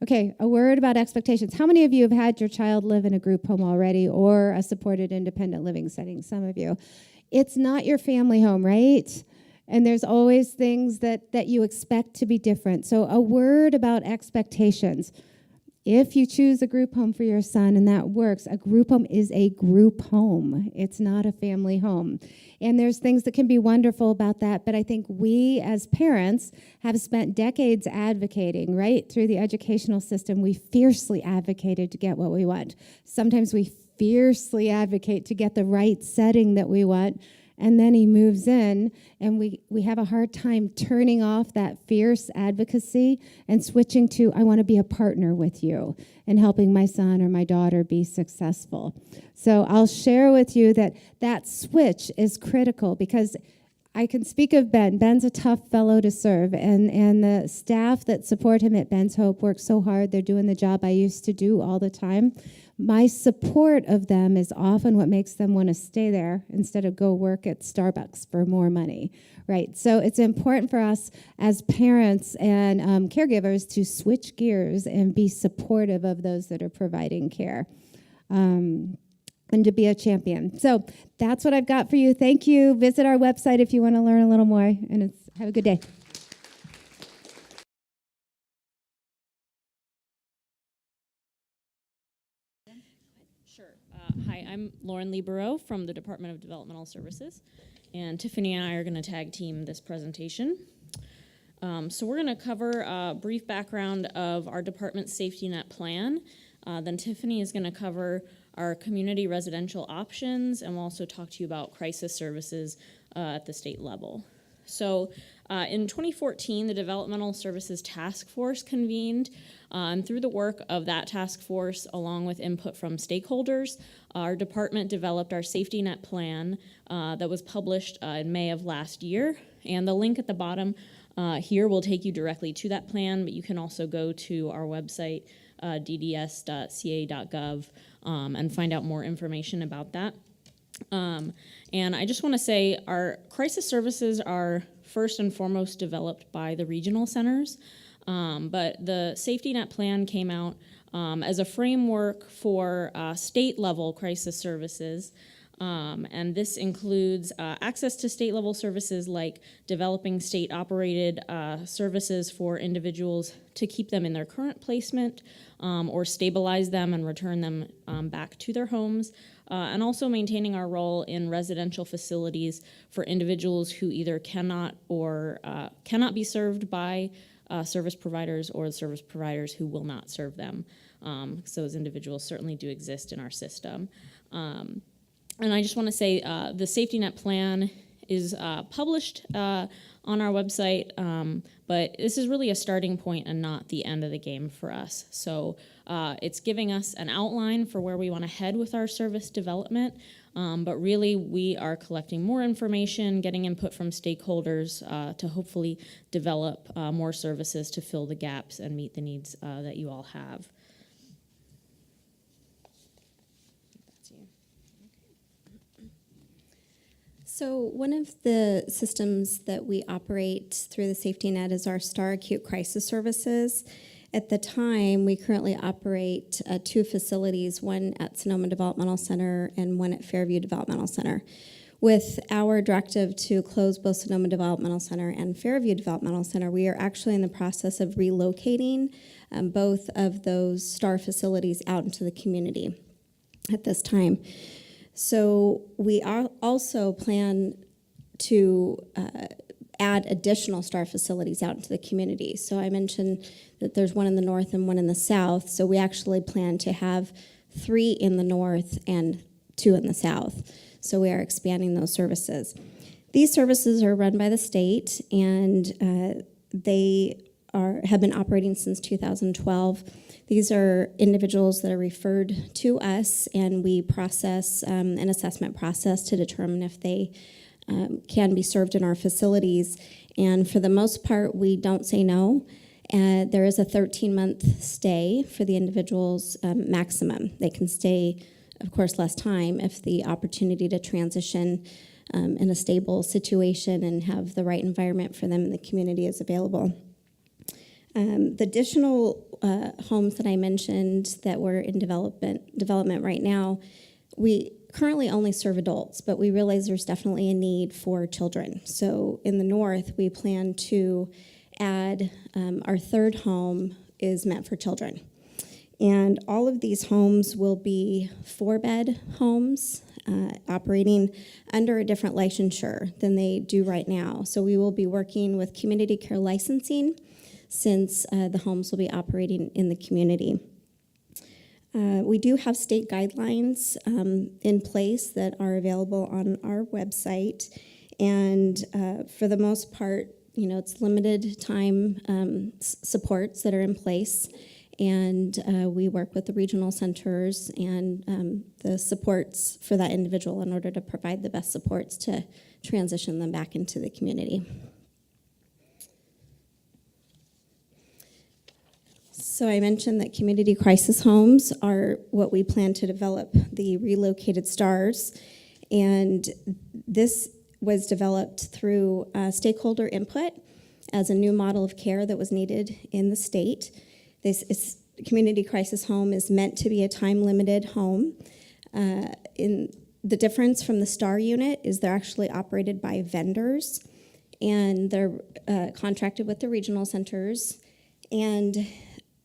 Speaker 6: Okay, a word about expectations. How many of you have had your child live in a group home already, or a supported independent living setting? Some of you. It's not your family home, right? And there's always things that you expect to be different. So a word about expectations. If you choose a group home for your son and that works, a group home is a group home. It's not a family home. And there's things that can be wonderful about that, but I think we as parents have spent decades advocating, right? Through the educational system, we fiercely advocated to get what we want. Sometimes we fiercely advocate to get the right setting that we want. And then he moves in, and we have a hard time turning off that fierce advocacy and switching to, I want to be a partner with you and helping my son or my daughter be successful. So I'll share with you that switch is critical, because I can speak of Ben. Ben's a tough fellow to serve, and the staff that support him at Ben's Hope work so hard. They're doing the job I used to do all the time. My support of them is often what makes them want to stay there instead of go work at Starbucks for more money, right? So it's important for us as parents and caregivers to switch gears and be supportive of those that are providing care. And to be a champion. So that's what I've got for you. Thank you. Visit our website if you want to learn a little more, and have a good day.
Speaker 7: Sure. Hi, I'm Lauren Libero from the Department of Developmental Services, and Tiffani and I are going to tag team this presentation. So we're going to cover a brief background of our department's safety net plan. Then Tiffani is going to cover our community residential options, and we'll also talk to you about crisis services at the state level. So in 2014, the Developmental Services Task Force convened, and through the work of that task force, along with input from stakeholders, our department developed our safety net plan that was published in May of last year. And the link at the bottom here will take you directly to that plan, but you can also go to our website, dds.ca.gov, and find out more information about that. And I just want to say our crisis services are first and foremost developed by the regional centers. But the safety net plan came out as a framework for state-level crisis services. And this includes access to state-level services like developing state-operated services for individuals to keep them in their current placement or stabilize them and return them back to their homes, and also maintaining our role in residential facilities for individuals who either cannot be served by service providers or the service providers who will not serve them. So those individuals certainly do exist in our system. And I just want to say the safety net plan is published on our website, but this is really a starting point and not the end of the game for us. So it's giving us an outline for where we want to head with our service development, but really we are collecting more information, getting input from stakeholders to hopefully develop more services to fill the gaps and meet the needs that you all have.
Speaker 8: So one of the systems that we operate through the safety net is our STAR Acute Crisis Services. At the time, we currently operate 2 facilities, one at Sonoma Developmental Center and one at Fairview Developmental Center. With our directive to close both Sonoma Developmental Center and Fairview Developmental Center, we are actually in the process of relocating both of those STAR facilities out into the community at this time. So we also plan to add additional STAR facilities out into the community. So I mentioned that there's one in the north and one in the south. So we actually plan to have 3 in the north and 2 in the south. So we are expanding those services. These services are run by the state, and they have been operating since 2012. These are individuals that are referred to us, and we process an assessment process to determine if they can be served in our facilities. And for the most part, we don't say no. There is a 13-month stay for the individuals maximum. They can stay, of course, less time if the opportunity to transition in a stable situation and have the right environment for them in the community is available. The additional homes that I mentioned that we're in development right now, we currently only serve adults, but we realize there's definitely a need for children. So in the north, we plan to add our 3rd home is meant for children. And all of these homes will be 4-bed homes operating under a different licensure than they do right now. So we will be working with community care licensing since the homes will be operating in the community. We do have state guidelines in place that are available on our website, and for the most part, it's limited time supports that are in place, and we work with the regional centers and the supports for that individual in order to provide the best supports to transition them back into the community. So I mentioned that community crisis homes are what we plan to develop, the relocated STARS, and this was developed through stakeholder input as a new model of care that was needed in the state. This community crisis home is meant to be a time-limited home. The difference from the STAR unit is they're actually operated by vendors, and they're contracted with the regional centers, and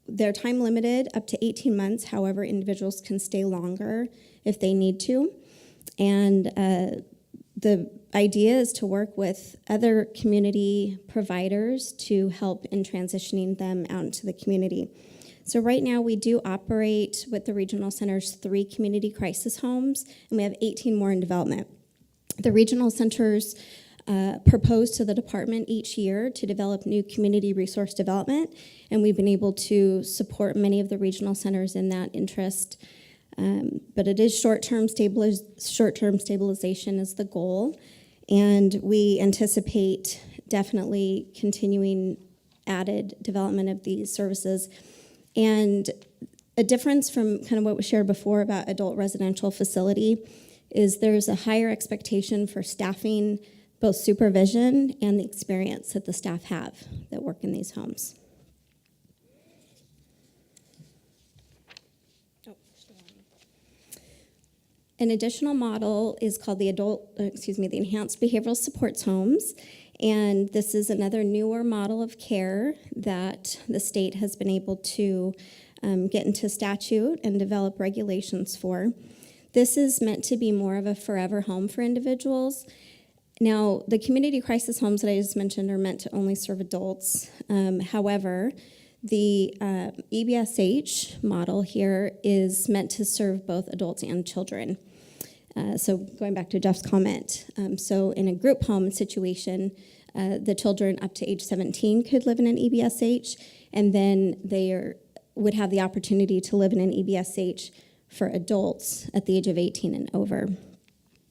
Speaker 8: they're time limited up to 18 months. However, individuals can stay longer if they need to. And the idea is to work with other community providers to help in transitioning them out into the community. So right now we do operate with the regional centers 3 community crisis homes, and we have 18 more in development. The regional centers propose to the department each year to develop new community resource development, and we've been able to support many of the regional centers in that interest. But it is short-term stabilization is the goal, and we anticipate definitely continuing added development of these services. And a difference from kind of what was shared before about adult residential facility is there's a higher expectation for staffing, both supervision and the experience that the staff have that work in these homes. An additional model is called the the Enhanced Behavioral Supports Homes. And this is another newer model of care that the state has been able to get into statute and develop regulations for. This is meant to be more of a forever home for individuals. Now, the community crisis homes that I just mentioned are meant to only serve adults. However, the EBSH model here is meant to serve both adults and children. So going back to Jeff's comment, so in a group home situation, the children up to age 17 could live in an EBSH, and then they would have the opportunity to live in an EBSH for adults at the age of 18 and over.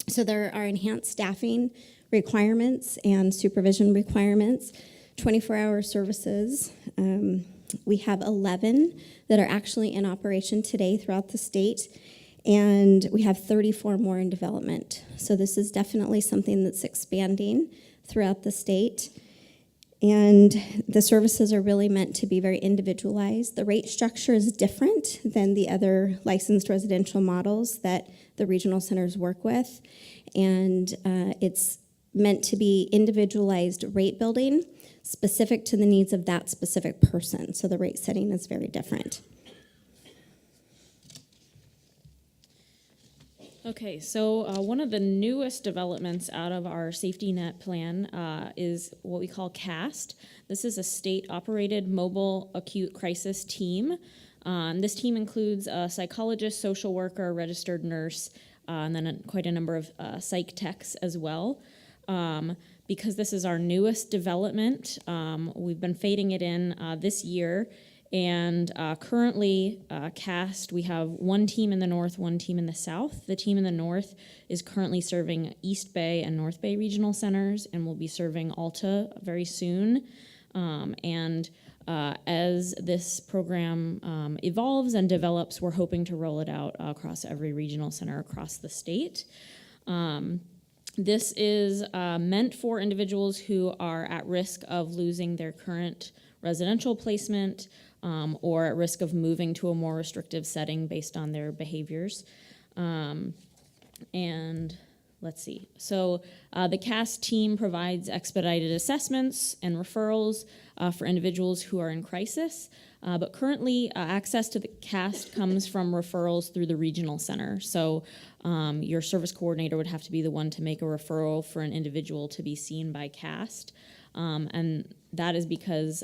Speaker 8: So there are enhanced staffing requirements and supervision requirements, 24-hour services. We have 11 that are actually in operation today throughout the state, and we have 34 more in development. So this is definitely something that's expanding throughout the state. And the services are really meant to be very individualized. The rate structure is different than the other licensed residential models that the regional centers work with. And it's meant to be individualized rate building specific to the needs of that specific person. So the rate setting is very different.
Speaker 7: Okay, so one of the newest developments out of our safety net plan is what we call CAST. This is a state-operated mobile acute crisis team. This team includes a psychologist, social worker, a registered nurse, and then quite a number of psych techs as well. Because this is our newest development, we've been fading it in this year. And currently, CAST, we have one team in the north, one team in the south. The team in the north is currently serving East Bay and North Bay regional centers, and will be serving Alta very soon. As this program evolves and develops, we're hoping to roll it out across every regional center across the state. This is meant for individuals who are at risk of losing their current residential placement, or at risk of moving to a more restrictive setting based on their behaviors. And let's see. So the CAST team provides expedited assessments and referrals for individuals who are in crisis. But currently, access to the CAST comes from referrals through the regional center. So your service coordinator would have to be the one to make a referral for an individual to be seen by CAST. And that is because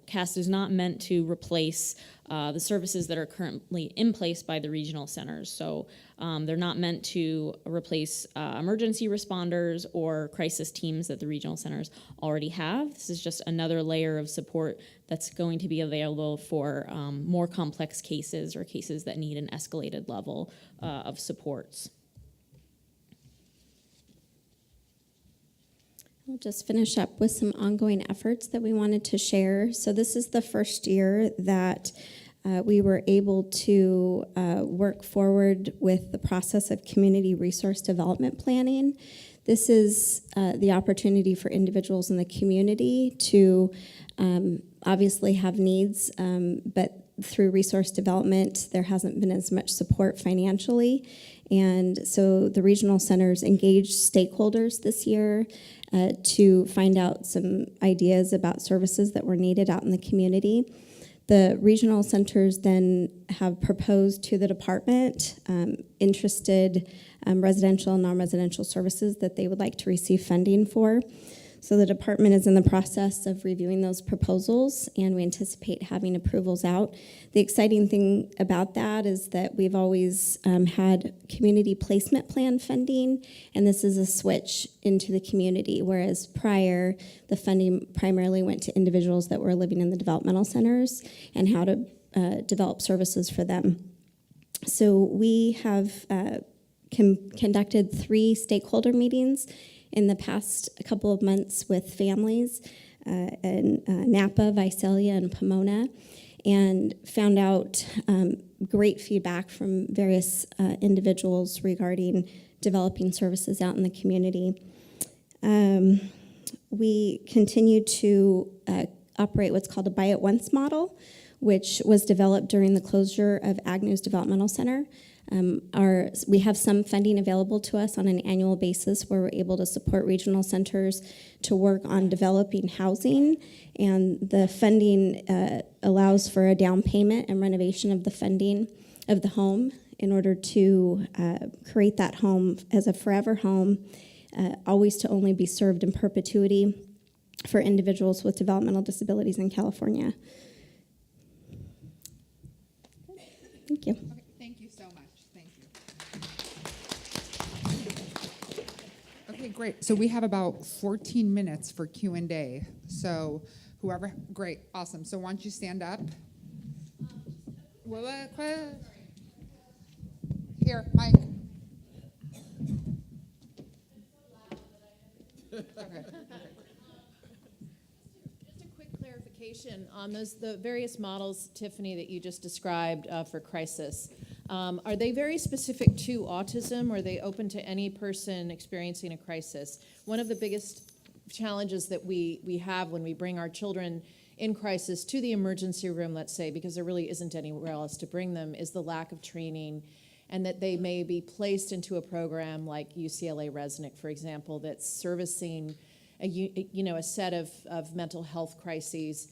Speaker 7: CAST is not meant to replace the services that are currently in place by the regional centers. So they're not meant to replace emergency responders or crisis teams that the regional centers already have. This is just another layer of support that's going to be available for more complex cases or cases that need an escalated level of supports.
Speaker 8: We'll just finish up with some ongoing efforts that we wanted to share. So this is the first year that we were able to work forward with the process of community resource development planning. This is the opportunity for individuals in the community to obviously have needs, but through resource development, there hasn't been as much support financially. And so the regional centers engaged stakeholders this year to find out some ideas about services that were needed out in the community. The regional centers then have proposed to the department interested residential and non-residential services that they would like to receive funding for. So the department is in the process of reviewing those proposals, and we anticipate having approvals out. The exciting thing about that is that we've always had community placement plan funding, and this is a switch into the community, whereas prior, the funding primarily went to individuals that were living in the developmental centers and how to develop services for them. So we have conducted 3 stakeholder meetings in the past couple of months with families in Napa, Visalia, and Pomona, and found out great feedback from various individuals regarding developing services out in the community. We continue to operate what's called a Buy It Once model, which was developed during the closure of Agnew's Developmental Center. We have some funding available to us on an annual basis where we're able to support regional centers to work on developing housing, and the funding allows for a down payment and renovation of the funding of the home in order to create that home as a forever home, always to only be served in perpetuity for individuals with developmental disabilities in California. Thank you.
Speaker 3: Okay, thank you so much. Thank you. Okay, great. So we have about 14 minutes for Q&A. So whoever, great, awesome. So why don't you stand up? What? Here, Mike. Okay.
Speaker 9: Just a quick clarification on the various models, Tiffany, that you just described for crisis. Are they very specific to autism, or are they open to any person experiencing a crisis? One of the biggest challenges that we have when we bring our children in crisis to the emergency room, let's say, because there really isn't anywhere else to bring them, is the lack of training, and that they may be placed into a program like UCLA Resnick, for example, that's servicing a set of mental health crises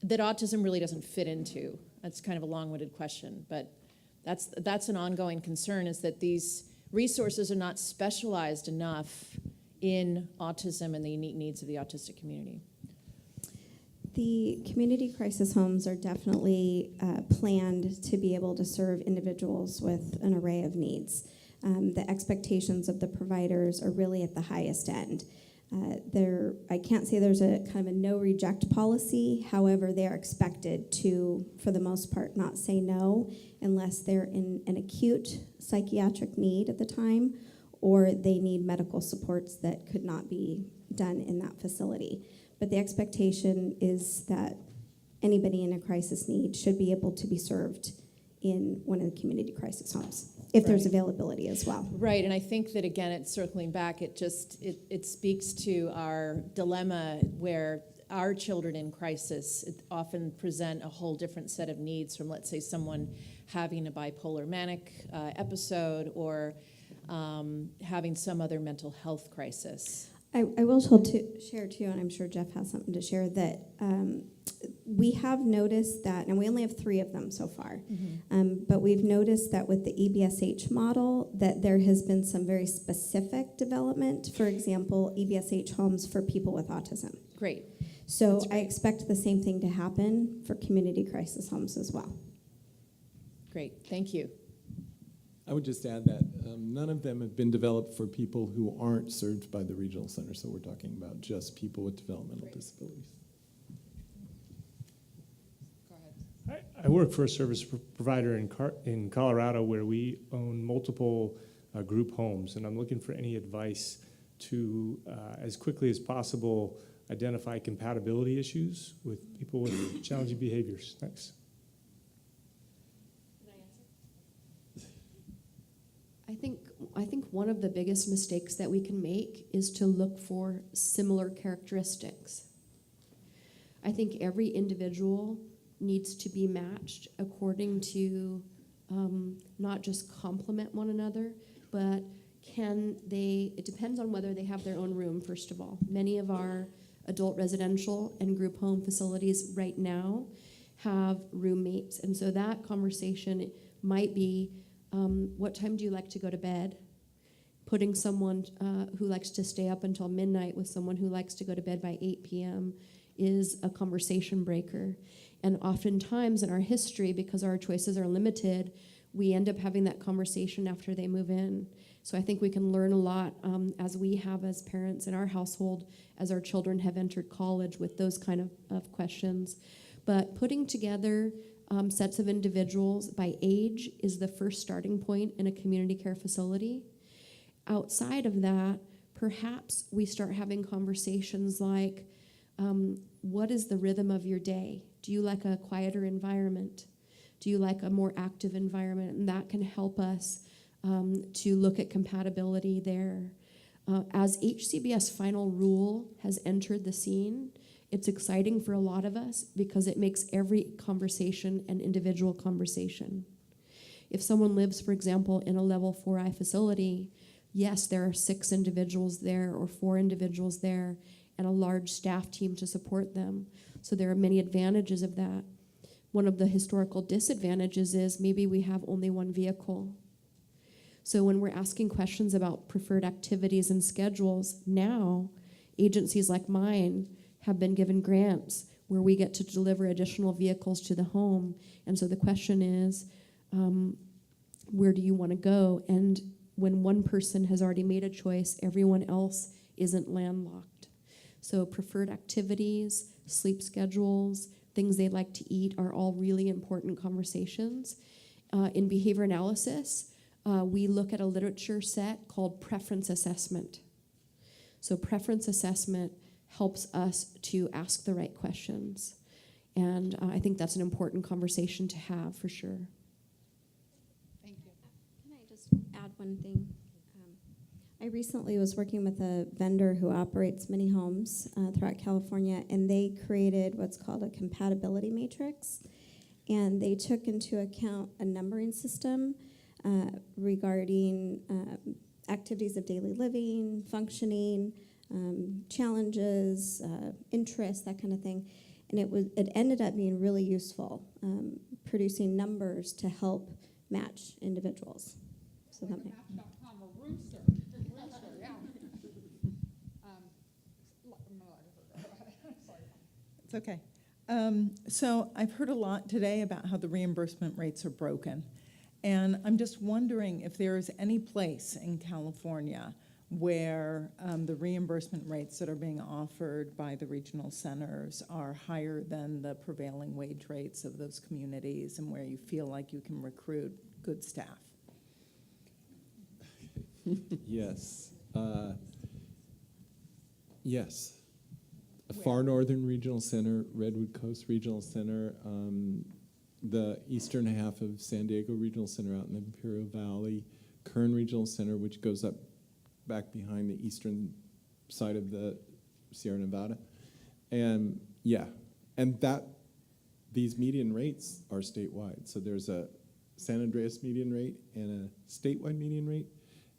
Speaker 9: that autism really doesn't fit into. That's kind of a long-winded question, but that's an ongoing concern, is that these resources are not specialized enough in autism and the unique needs of the autistic community.
Speaker 8: The community crisis homes are definitely planned to be able to serve individuals with an array of needs. The expectations of the providers are really at the highest end. I can't say there's a kind of a no reject policy. However, they are expected to, for the most part, not say no unless they're in an acute psychiatric need at the time, or they need medical supports that could not be done in that facility. But the expectation is that anybody in a crisis need should be able to be served in one of the community crisis homes, if there's availability as well.
Speaker 9: Right, and I think that, again, it's circling back, it speaks to our dilemma where our children in crisis often present a whole different set of needs from, let's say, someone having a bipolar manic episode, or having some other mental health crisis.
Speaker 8: I will share too, and I'm sure Jeff has something to share, that we have noticed that, and we only have 3 of them so far, but we've noticed that with the EBSH model that there has been some very specific development. For example, EBSH homes for people with autism.
Speaker 9: Great.
Speaker 8: So I expect the same thing to happen for community crisis homes as well.
Speaker 9: Great, thank you.
Speaker 1: I would just add that none of them have been developed for people who aren't served by the regional center, so we're talking about just people with developmental disabilities.
Speaker 3: Go ahead.
Speaker 5: I work for a service provider in Colorado where we own multiple group homes, and I'm looking for any advice to, as quickly as possible, identify compatibility issues with people with challenging behaviors. Thanks.
Speaker 2: I think one of the biggest mistakes that we can make is to look for similar characteristics. I think every individual needs to be matched according to not just complement one another, but it depends on whether they have their own room, first of all. Many of our adult residential and group home facilities right now have roommates, and so that conversation might be, what time do you like to go to bed? Putting someone who likes to stay up until midnight with someone who likes to go to bed by 8 p.m. is a conversation breaker. And oftentimes in our history, because our choices are limited, we end up having that conversation after they move in. So I think we can learn a lot as we have as parents in our household, as our children have entered college with those kind of questions. But putting together sets of individuals by age is the first starting point in a community care facility. Outside of that, perhaps we start having conversations like, what is the rhythm of your day? Do you like a quieter environment? Do you like a more active environment? And that can help us to look at compatibility there. As HCBS final rule has entered the scene, it's exciting for a lot of us because it makes every conversation an individual conversation. If someone lives, for example, in a level 4I facility, yes, there are 6 individuals there or 4 individuals there and a large staff team to support them. So there are many advantages of that. One of the historical disadvantages is maybe we have only 1 vehicle. So when we're asking questions about preferred activities and schedules, now agencies like mine have been given grants where we get to deliver additional vehicles to the home. And so the question is, where do you want to go? And when one person has already made a choice, everyone else isn't landlocked. So preferred activities, sleep schedules, things they like to eat are all really important conversations. In behavior analysis, we look at a literature set called preference assessment. So preference assessment helps us to ask the right questions. And I think that's an important conversation to have for sure.
Speaker 3: Thank you.
Speaker 8: Can I just add one thing? I recently was working with a vendor who operates many homes throughout California, and they created what's called a compatibility matrix. And they took into account a numbering system regarding activities of daily living, functioning, challenges, interests, that kind of thing. And it ended up being really useful, producing numbers to help match individuals. So that
Speaker 3: Match.com or Rooster. Rooster, yeah. Sorry.
Speaker 10: It's okay. So I've heard a lot today about how the reimbursement rates are broken. And I'm just wondering if there is any place in California where the reimbursement rates that are being offered by the regional centers are higher than the prevailing wage rates of those communities and where you feel like you can recruit good staff.
Speaker 1: Yes. Yes. A Far Northern Regional Center, Redwood Coast Regional Center, the eastern half of San Diego Regional Center out in the Imperial Valley, Kern Regional Center, which goes up back behind the eastern side of the Sierra Nevada. And yeah, and these median rates are statewide. So there's a San Andreas median rate and a statewide median rate.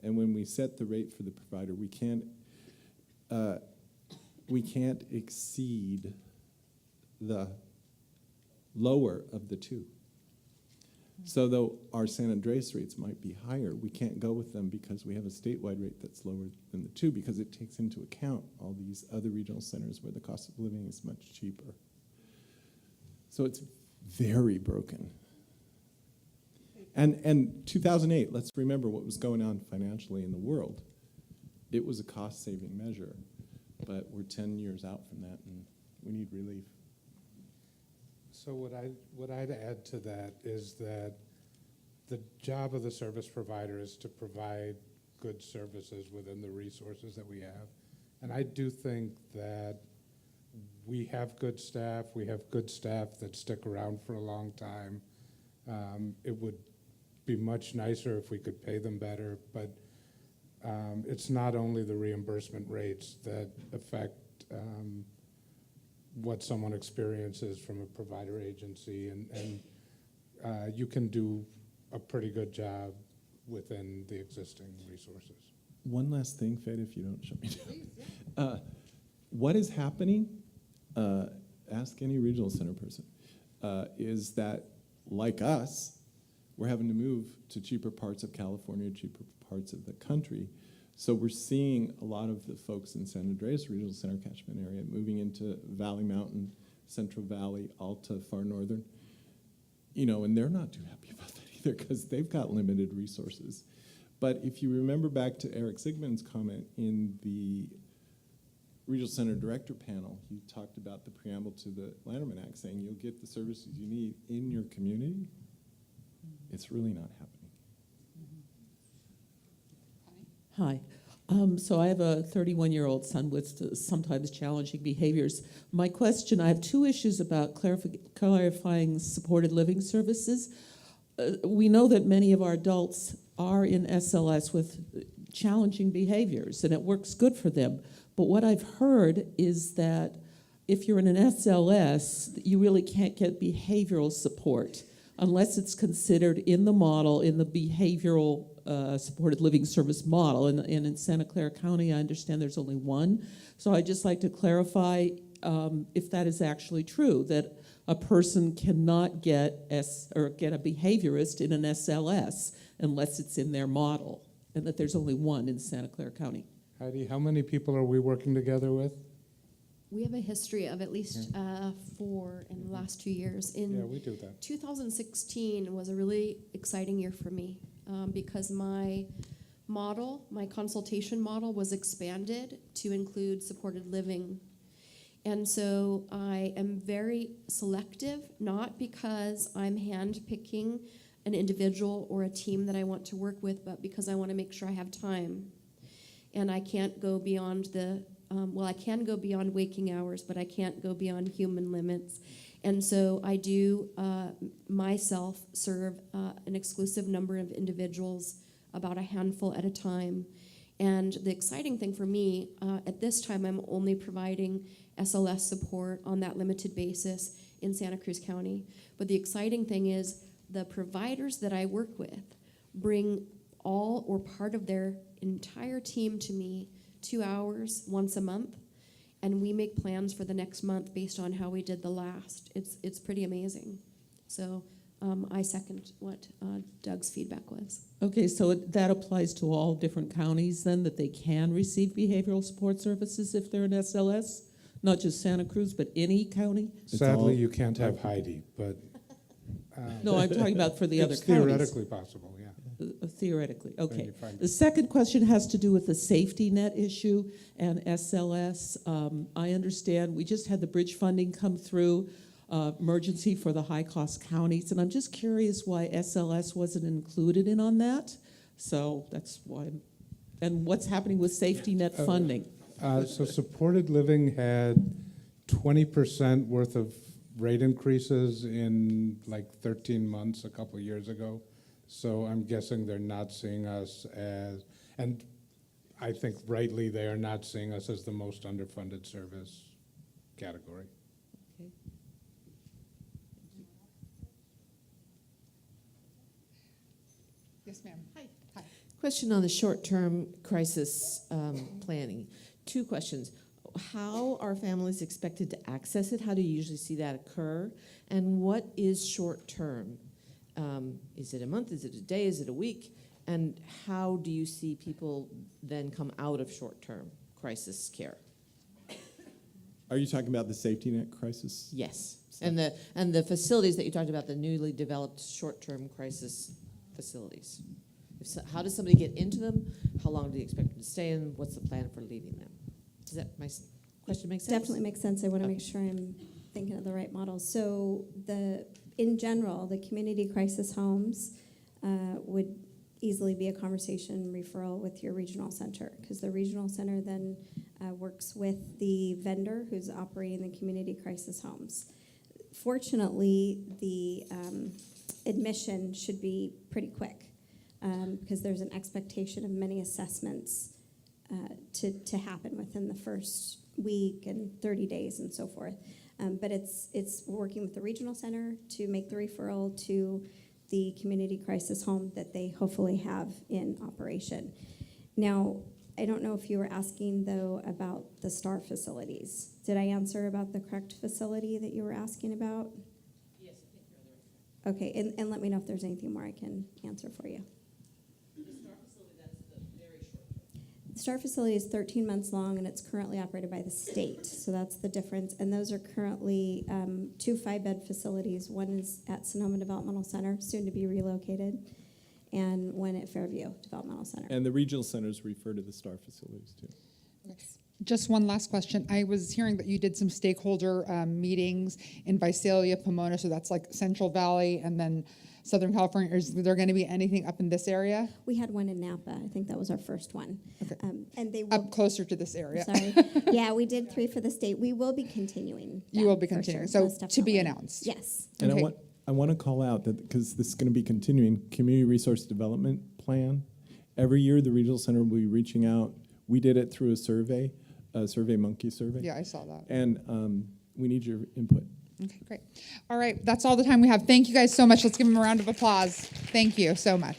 Speaker 1: And when we set the rate for the provider, we can't exceed the lower of the two. So though our San Andreas rates might be higher, we can't go with them because we have a statewide rate that's lower than the two because it takes into account all these other regional centers where the cost of living is much cheaper. So it's very broken. And 2008, let's remember what was going on financially in the world. It was a cost-saving measure, but we're 10 years out from that and we need relief.
Speaker 4: So what I'd add to that is that the job of the service provider is to provide good services within the resources that we have. And I do think that we have good staff. We have good staff that stick around for a long time. It would be much nicer if we could pay them better, but it's not only the reimbursement rates that affect what someone experiences from a provider agency, and you can do a pretty good job within the existing resources.
Speaker 1: One last thing, Feda, if you don't shut me down. What is happening, ask any regional center person, is that, like us, we're having to move to cheaper parts of California, cheaper parts of the country. So we're seeing a lot of the folks in San Andreas Regional Center catchment area moving into Valley Mountain, Central Valley, Alta, Far Northern, and they're not too happy about that either because they've got limited resources. But if you remember back to Eric Sigmund's comment in the Regional Center Director panel, he talked about the preamble to the Lanterman Act saying you'll get the services you need in your community. It's really not happening.
Speaker 11: Hi. So I have a 31-year-old son with sometimes challenging behaviors. My question, I have two issues about clarifying supported living services. We know that many of our adults are in SLS with challenging behaviors, and it works good for them. But what I've heard is that if you're in an SLS, you really can't get behavioral support unless it's considered in the model, in the behavioral supported living service model. And in Santa Clara County, I understand there's only one. So I'd just like to clarify if that is actually true, that a person cannot get a behaviorist in an SLS unless it's in their model, and that there's only one in Santa Clara County.
Speaker 4: Heidi, how many people are we working together with?
Speaker 2: We have a history of at least 4 in the last 2 years.
Speaker 4: Yeah, we do that.
Speaker 2: 2016 was a really exciting year for me because my consultation model was expanded to include supported living. And so I am very selective, not because I'm handpicking an individual or a team that I want to work with, but because I want to make sure I have time. And I can't go beyond I can go beyond waking hours, but I can't go beyond human limits. And so I do myself serve an exclusive number of individuals, about a handful at a time. And the exciting thing for me, at this time, I'm only providing SLS support on that limited basis in Santa Cruz County. But the exciting thing is the providers that I work with bring all or part of their entire team to me 2 hours once a month, and we make plans for the next month based on how we did the last. It's pretty amazing. So I second what Doug's feedback was.
Speaker 11: Okay, so that applies to all different counties then, that they can receive behavioral support services if they're an SLS? Not just Santa Cruz, but any county?
Speaker 4: Sadly, you can't have Heidi, but
Speaker 11: No, I'm talking about for the other
Speaker 4: it's
Speaker 11: counties.
Speaker 4: theoretically possible, yeah.
Speaker 11: Theoretically, okay.
Speaker 4: you find
Speaker 11: The second question has to do with the safety net issue and SLS. I understand we just had the bridge funding come through, emergency for the high-cost counties, and I'm just curious why SLS wasn't included in on that. So that's why. And what's happening with safety net funding?
Speaker 4: So supported living had 20% worth of rate increases in like 13 months a couple years ago. So I'm guessing they're not seeing us as, and I think rightly they are not seeing us as the most underfunded service category.
Speaker 11: Okay.
Speaker 3: Yes, ma'am. Hi.
Speaker 12: Question on the short-term crisis planning. 2 questions. How are families expected to access it? How do you usually see that occur? And what is short-term? Is it a month? Is it a day? Is it a week? And how do you see people then come out of short-term crisis care?
Speaker 1: Are you talking about the safety net crisis?
Speaker 12: Yes. And the facilities that you talked about, the newly developed short-term crisis facilities. How does somebody get into them? How long do you expect them to stay in? What's the plan for leaving them? Does that my question make sense?
Speaker 8: Definitely makes sense. I want to make sure I'm thinking of the right model. So in general, the community crisis homes would easily be a conversation referral with your regional center, because the regional center then works with the vendor who's operating the community crisis homes. Fortunately, the admission should be pretty quick because there's an expectation of many assessments to happen within the first week and 30 days and so forth. But it's working with the regional center to make the referral to the community crisis home that they hopefully have in operation. Now, I don't know if you were asking, though, about the STAR facilities. Did I answer about the correct facility that you were asking about?
Speaker 12: Yes, I think you're other.
Speaker 8: Okay, and let me know if there's anything more I can answer for you.
Speaker 12: The STAR facility, that's the very short term.
Speaker 8: The STAR facility is 13 months long, and it's currently operated by the state, so that's the difference. And those are currently 2 5-bed facilities. One is at Sonoma Developmental Center, soon to be relocated, and one at Fairview Developmental Center.
Speaker 1: And the regional centers refer to the STAR facilities too.
Speaker 3: Just one last question. I was hearing that you did some stakeholder meetings in Visalia, Pomona, so that's like Central Valley and then Southern California. Is there going to be anything up in this area?
Speaker 8: We had one in Napa. I think that was our first one.
Speaker 3: Okay.
Speaker 8: And they will,
Speaker 3: Up closer to this area.
Speaker 8: sorry. Yeah, we did 3 for the state. We will be continuing.
Speaker 3: You
Speaker 8: that,
Speaker 3: will be
Speaker 8: for
Speaker 3: continuing.
Speaker 8: sure,
Speaker 3: So
Speaker 8: most
Speaker 3: to be
Speaker 8: definitely.
Speaker 3: announced.
Speaker 8: Yes.
Speaker 1: And
Speaker 3: Okay.
Speaker 1: I want to call out that, because this is going to be continuing, Community Resource Development Plan. Every year, the regional center will be reaching out. We did it through a survey, Monkey survey.
Speaker 3: Yeah, I saw that.
Speaker 1: And we need your input.
Speaker 3: Okay, great. All right, that's all the time we have. Thank you guys so much. Let's give them a round of applause. Thank you so much.